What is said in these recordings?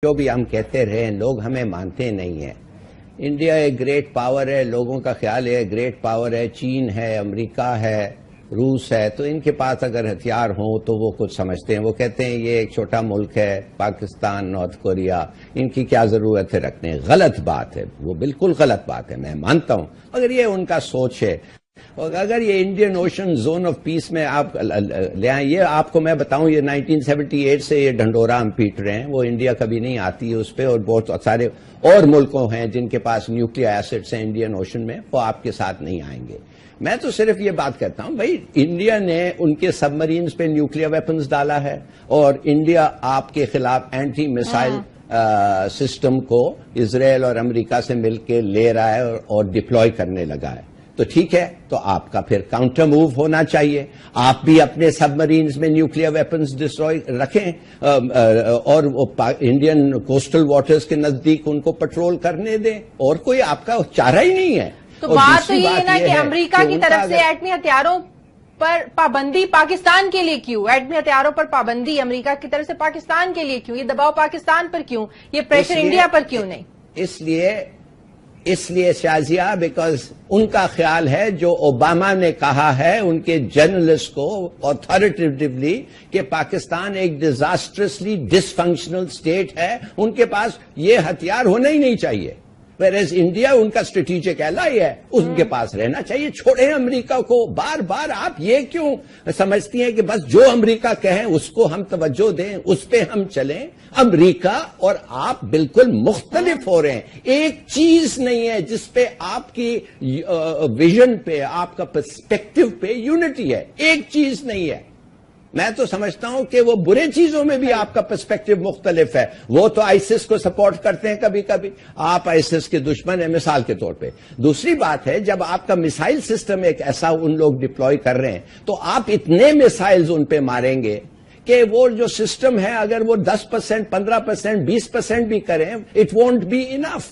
جو بھی ہم کہتے رہے لوگ ہمیں مانتے نہیں ہیں۔ انڈیا ایک گریٹ پاور ہے، لوگوں کا خیال ہے گریٹ پاور ہے، چین ہے، امریکہ ہے، روس ہے، تو ان کے پاس اگر ہتھیار ہوں تو وہ کچھ سمجھتے ہیں، وہ کہتے ہیں یہ ایک چھوٹا ملک ہے پاکستان، نارتھ کوریا، ان کی کیا ضرورت ہے رکھنے۔ غلط بات ہے، وہ بالکل غلط بات ہے، میں مانتا ہوں، اگر یہ ان کا سوچ ہے۔ اور اگر یہ Indian ocean zone of peace میں آپ لے آئیں، یہ آپ کو میں بتاؤں، یہ 1978 سے یہ ڈھنڈورا ہم پیٹ رہے ہیں، وہ انڈیا کبھی نہیں آتی ہے اس پہ، اور بہت سارے اور ملکوں ہیں جن کے پاس نیوکلیئر ایسٹس ہیں انڈین اوشن میں، وہ آپ کے ساتھ نہیں آئیں گے۔ میں تو صرف یہ بات کہتا ہوں بھائی، انڈیا نے ان کے سب مرینز پہ نیوکلیئر ویپنز ڈالا ہے، اور انڈیا آپ کے خلاف اینٹی میسائل سسٹم کو اسرائیل اور امریکہ سے مل کے لے رہا ہے اور ڈپلوائے کرنے لگا ہے۔ تو ٹھیک ہے، تو آپ کا پھر کاؤنٹر موو ہونا چاہیے، آپ بھی اپنے سب مرینز میں نیوکلیئر ویپنز ڈسٹروائے رکھیں، اور انڈین کوسٹل واٹرز کے نزدیک ان کو پٹرول کرنے دیں، اور کوئی آپ کا چارہ ہی نہیں ہے۔ تو بات تو یہ ہے نا کہ امریکہ کی طرف سے ایٹمی ہتھیاروں پر پابندی پاکستان کے لیے کیوں؟ ایٹمی ہتھیاروں پر پابندی امریکہ کی طرف سے پاکستان کے لیے کیوں؟ یہ دباؤ پاکستان پر کیوں؟ یہ پریشر انڈیا پر کیوں نہیں؟ اس لیے شازیہ، بیکاز ان کا خیال ہے جو اوباما نے کہا ہے ان کے جرنلسٹ کو اتھارٹیٹیولی کہ پاکستان ایک ڈیزاسٹرسلی ڈس فنکشنل اسٹیٹ ہے، ان کے پاس یہ ہتھیار ہونا ہی نہیں چاہیے، ویئرز انڈیا ان کا اسٹریٹجک ایلائی ہے، ان کے پاس رہنا چاہیے۔ چھوڑیں امریکہ کو، بار بار آپ یہ کیوں سمجھتی ہیں کہ بس جو امریکہ کہیں اس کو ہم توجہ دیں، اس پہ ہم چلیں؟ امریکہ اور آپ بالکل مختلف ہو رہے ہیں، ایک چیز نہیں ہے جس پہ آپ کی ویژن پہ، آپ کا پرسپیکٹو پہ یونٹی ہے، ایک چیز نہیں ہے۔ میں تو سمجھتا ہوں کہ وہ برے چیزوں میں بھی آپ کا پرسپیکٹو مختلف ہے۔ وہ تو آئیسس کو سپورٹ کرتے ہیں کبھی کبھی، آپ آئیسس کے دشمن ہیں مثال کے طور پہ۔ دوسری بات ہے، جب آپ کا میسائل سسٹم ایک ایسا ان لوگ ڈپلوائے کر رہے ہیں، تو آپ اتنے میسائلز ان پہ ماریں گے کہ وہ جو سسٹم ہے اگر وہ 10%، 15%، 20% بھی کریں، اٹ وونٹ بی انف۔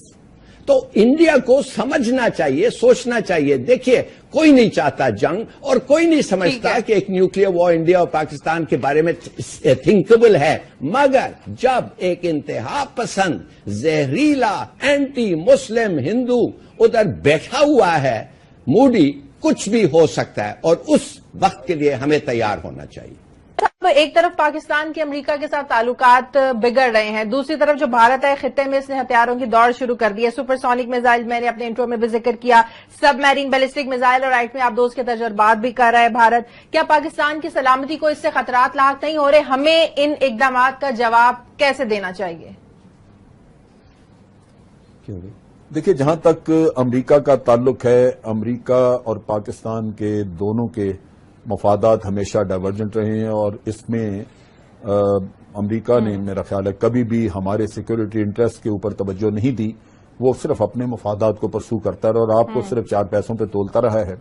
تو انڈیا کو سمجھنا چاہیے، سوچنا چاہیے۔ دیکھیے، کوئی نہیں چاہتا جنگ، اور کوئی نہیں سمجھتا کہ ایک نیوکلیئر وار انڈیا اور پاکستان کے بارے میں تھنکبل ہے، مگر جب ایک انتہا پسند زہریلا اینٹی مسلم ہندو ادھر بیٹھا ہوا ہے موڈی، کچھ بھی ہو سکتا ہے، اور اس وقت کے لیے ہمیں تیار ہونا چاہیے۔ ایک طرف پاکستان کے امریکہ کے ساتھ تعلقات بگڑ رہے ہیں، دوسری طرف جو بھارت ہے خطے میں اس نے ہتھیاروں کی دوڑ شروع کر دی ہے۔ سپر سونک میزائل میں نے اپنے انٹرو میں بھی ذکر کیا، سب میرین بیلسٹک میزائل اور ایٹمی آبدوز کے تجربات بھی کر رہا ہے بھارت۔ کیا پاکستان کی سلامتی کو اس سے خطرات لاحق نہیں ہو رہے؟ ہمیں ان اقدامات کا جواب کیسے دینا چاہیے؟ دیکھیے، جہاں تک امریکہ کا تعلق ہے، امریکہ اور پاکستان کے دونوں کے مفادات ہمیشہ ڈائیورجنٹ رہے ہیں، اور اس میں امریکہ نے میرا خیال ہے کبھی بھی ہمارے سیکورٹی انٹرسٹ کے اوپر توجہ نہیں دی، وہ صرف اپنے مفادات کو پرسو کرتا رہا، اور آپ کو صرف 4 پیسوں پہ تولتا رہا ہے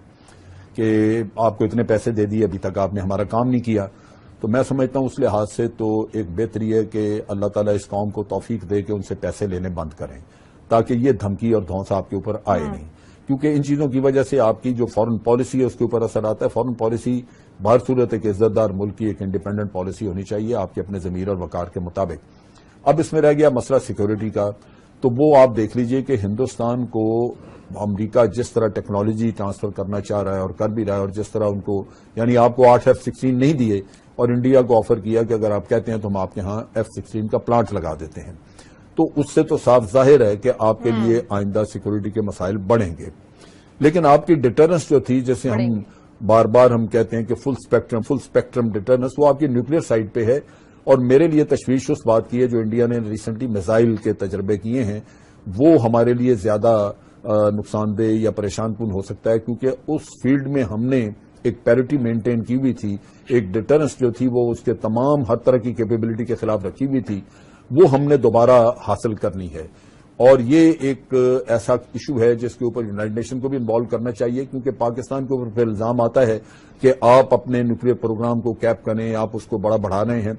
کہ آپ کو اتنے پیسے دے دیے، ابھی تک آپ نے ہمارا کام نہیں کیا۔ تو میں سمجھتا ہوں اس لحاظ سے تو ایک بہتری ہے کہ اللہ تعالیٰ اس قوم کو توفیق دے کہ ان سے پیسے لینے بند کریں، تاکہ یہ دھمکی اور دھونس آپ کے اوپر آئے نہیں، کیونکہ ان چیزوں کی وجہ سے آپ کی جو فورن پالیسی ہے اس کے اوپر اثر آتا ہے۔ فورن پالیسی بہر صورت ایک عزت دار ملک کی ایک انڈیپینڈنٹ پالیسی ہونی چاہیے آپ کے اپنے ضمیر اور وقار کے مطابق۔ اب اس میں رہ گیا مسئلہ سیکورٹی کا، تو وہ آپ دیکھ لیجئے کہ ہندوستان کو امریکہ جس طرح ٹیکنالوجی ٹرانسفر کرنا چاہ رہا ہے اور کر بھی رہا ہے، اور جس طرح ان کو، یعنی آپ کو 8 F-16 نہیں دیے اور انڈیا کو آفر کیا کہ اگر آپ کہتے ہیں تو ہم آپ کے ہاں F-16 کا پلانٹ لگا دیتے ہیں، تو اس سے تو صاف ظاہر ہے کہ آپ کے لیے آئندہ سیکورٹی کے مسائل بڑھیں گے۔ لیکن آپ کی ڈیٹرنس جو تھی، جیسے ہم بار بار ہم کہتے ہیں کہ فل سپیکٹرم ڈیٹرنس، وہ آپ کی نیوکلیئر سائٹ پہ ہے، اور میرے لیے تشویش اس بات کی ہے جو انڈیا نے ریسنٹلی میزائل کے تجربے کیے ہیں، وہ ہمارے لیے زیادہ نقصان دہ یا پریشان کن ہو سکتا ہے، کیونکہ اس فیلڈ میں ہم نے ایک پیرٹی مینٹین کی ہوئی تھی، ایک ڈیٹرنس جو تھی وہ اس کے تمام ہر طرح کی کیپیبلٹی کے خلاف رکھی ہوئی تھی، وہ ہم نے دوبارہ حاصل کرنی ہے۔ اور یہ ایک ایسا ایشو ہے جس کے اوپر یونائٹڈ نیشن کو بھی انوالو کرنا چاہیے، کیونکہ پاکستان کے اوپر پھر الزام آتا ہے کہ آپ اپنے نیوکلیئر پروگرام کو کیپ کریں، آپ اس کو بڑھا رہے ہیں۔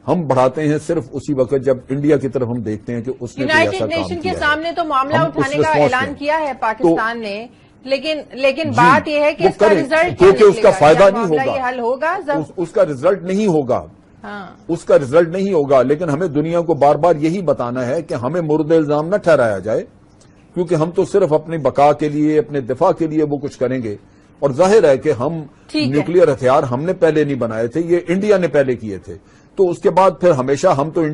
ہم بڑھاتے ہیں صرف اسی وقت جب انڈیا کی طرف ہم دیکھتے ہیں کہ اس نے کوئی ایسا کام کیا ہے۔ یونائٹڈ نیشن کے سامنے تو معاملہ اٹھانے کا اعلان کیا ہے پاکستان نے، لیکن بات یہ ہے کہ اس کا رزلٹ کیونکہ اس کا فائدہ نہیں ہوگا، ہوگا، اس کا رزلٹ نہیں ہوگا۔ اس کا رزلٹ نہیں ہوگا، لیکن ہمیں دنیا کو بار بار یہی بتانا ہے کہ ہمیں مورد الزام نہ ٹھہرایا جائے، کیونکہ ہم تو صرف اپنی بقا کے لیے، اپنے دفاع کے لیے وہ کچھ کریں گے. اور ظاہر ہے کہ ہم نیوکلیئر ہتھیار ہم نے پہلے نہیں بنائے تھے، یہ انڈیا نے پہلے کیے تھے، تو اس کے بعد پھر ہمیشہ ہم تو